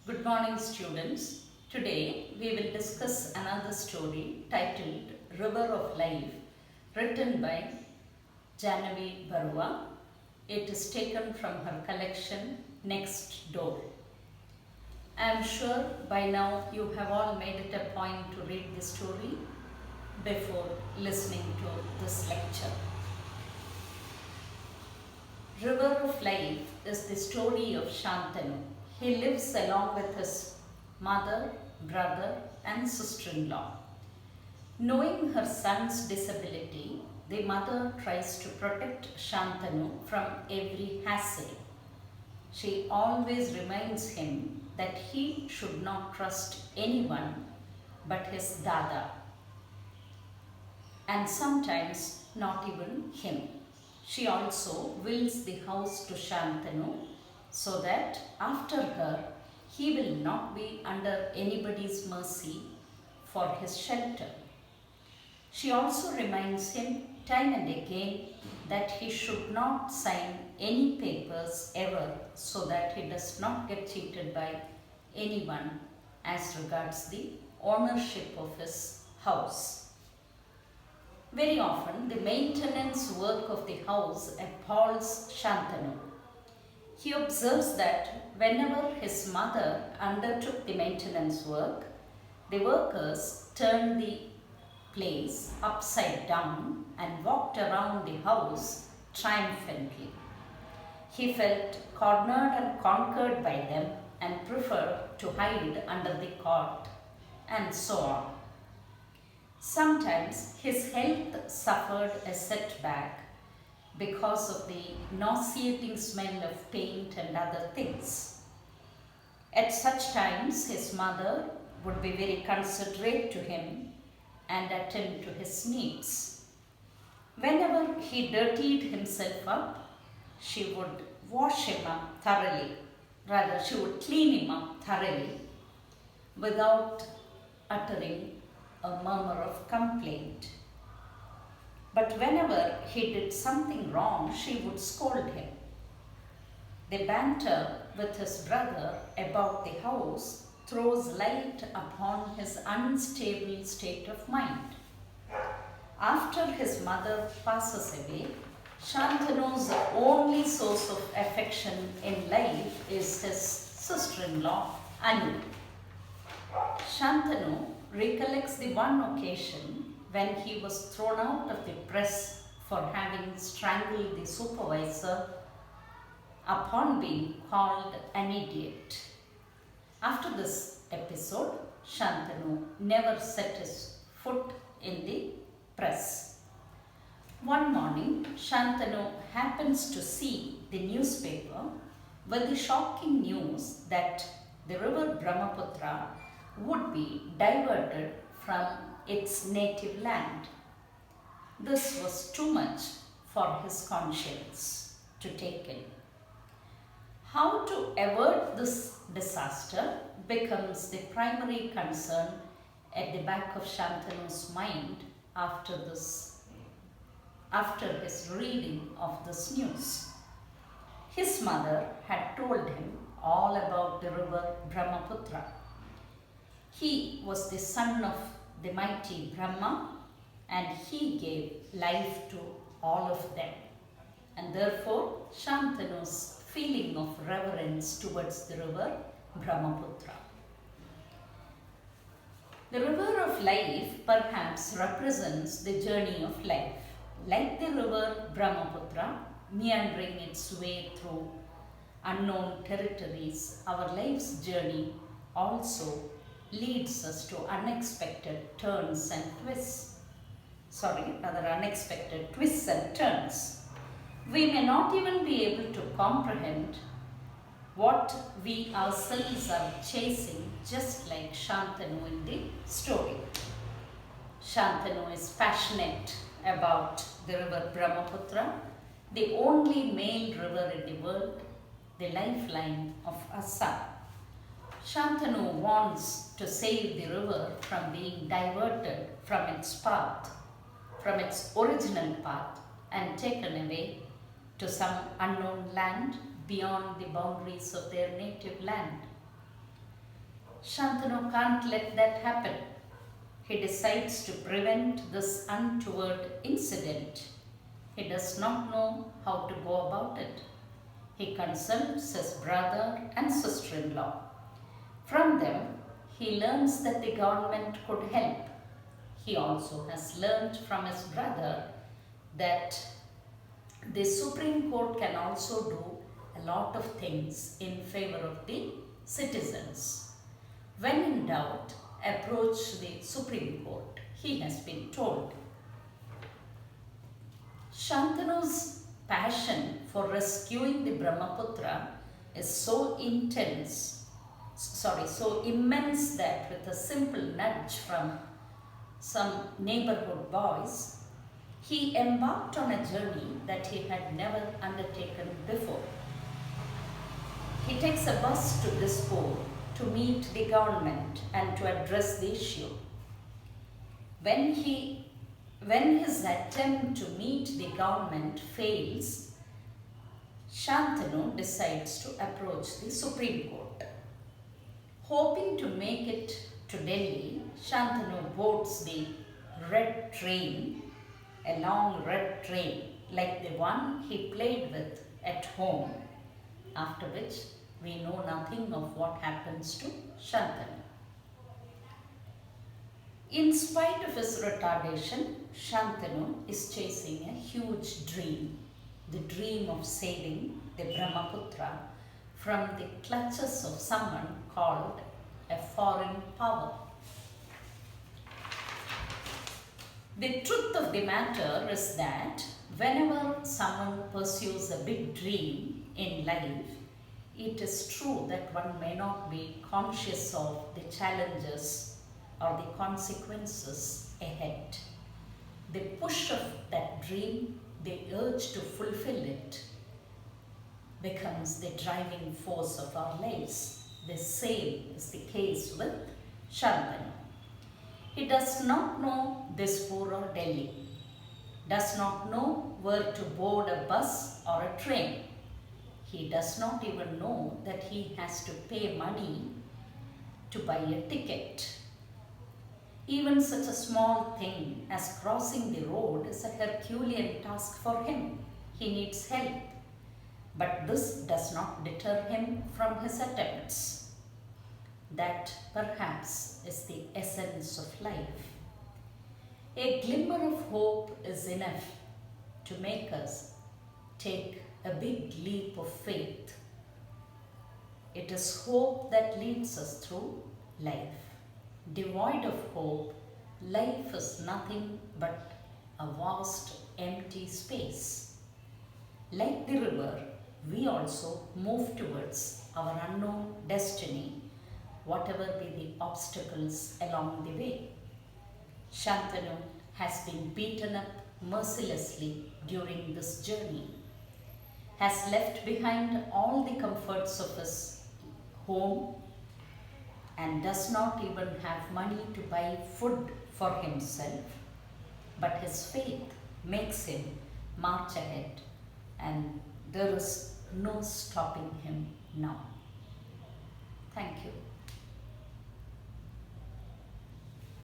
Good morning, students. Today we will discuss another story titled River of Life, written by Jahnavi Barua. It is taken from her collection Next Door. I am sure by now you have all made it a point to read the story before listening to this lecture. River of Life is the story of Shantanu. He lives along with his mother, brother and sister-in-law. Knowing her son's disability, the mother tries to protect Shantanu from every hassle. She always reminds him that he should not trust anyone but his dada, and sometimes not even him. She also wills the house to Shantanu so that after her he will not be under anybody's mercy for his shelter. She also reminds him time and again that he should not sign any papers ever so that he does not get cheated by anyone as regards the ownership of his house. Very often, the maintenance work of the house appalls Shantanu. He observes that whenever his mother undertook the maintenance work, the workers turned the place upside down and walked around the house triumphantly. He felt cornered and conquered by them and preferred to hide under the cot, and so on. Sometimes his health suffered a setback because of the nauseating smell of paint and other things. At such times, his mother would be very considerate to him and attend to his needs. Whenever he dirtied himself up, she would wash him up thoroughly. Rather, she would clean him up thoroughly without uttering a murmur of complaint. But whenever he did something wrong, she would scold him. The banter with his brother about the house throws light upon his unstable state of mind. After his mother passes away, Shantanu's only source of affection in life is his sister-in-law, Anu. Shantanu recollects the one occasion when he was thrown out of the press for having strangled the supervisor upon being called an idiot. After this episode, Shantanu never set his foot in the press. One morning, Shantanu happens to see the newspaper with the shocking news that the river Brahmaputra would be diverted from its native land. This was too much for his conscience to take in. How to avert this disaster becomes the primary concern at the back of Shantanu's mind after his reading of this news. His mother had told him all about the river Brahmaputra. He was the son of the mighty Brahma and he gave life to all of them. And therefore, Shantanu's feeling of reverence towards the river Brahmaputra. The river of life perhaps represents the journey of life. Like the river Brahmaputra, meandering its way through unknown territories, our life's journey also leads us to unexpected twists and turns. We may not even be able to comprehend what we ourselves are chasing, just like Shantanu in the story. Shantanu is passionate about the river Brahmaputra, the only male river in the world, the lifeline of Assam. Shantanu wants to save the river from being diverted from its original path and taken away to some unknown land beyond the boundaries of their native land. Shantanu can't let that happen. He decides to prevent this untoward incident. He does not know how to go about it. He consults his brother and sister-in-law. From them, he learns that the government could help. He also has learned from his brother that the Supreme Court can also do a lot of things in favor of the citizens. When in doubt, approach the Supreme Court, he has been told. Shantanu's passion for rescuing the Brahmaputra is so immense that with a simple nudge from some neighborhood boys, he embarked on a journey that he had never undertaken before. He takes a bus to Dispur to meet the government and to address the issue. When his attempt to meet the government fails, Shantanu decides to approach the Supreme Court. Hoping to make it to Delhi, Shantanu boards the red train, a long red train like the one he played with at home, after which we know nothing of what happens to Shantanu. In spite of his retardation, Shantanu is chasing a huge dream, the dream of saving the Brahmaputra from the clutches of someone called a foreign power. The truth of the matter is that whenever someone pursues a big dream in life, it is true that one may not be conscious of the challenges or the consequences ahead. The push of that dream, the urge to fulfill it, becomes the driving force of our lives. The same is the case with Shantanu. He does not know Dispur or Delhi, does not know where to board a bus or a train. He does not even know that he has to pay money to buy a ticket. Even such a small thing as crossing the road is a Herculean task for him. He needs help. But this does not deter him from his attempts. That perhaps is the essence of life. A glimmer of hope is enough to make us take a big leap of faith. It is hope that leads us through life. Devoid of hope, life is nothing but a vast empty space. Like the river, we also move towards our unknown destiny, whatever be the obstacles along the way. Shantanu has been beaten up mercilessly during this journey, has left behind all the comforts of his home, and does not even have money to buy food for himself. But his faith makes him march ahead, and there is no stopping him now. Thank you.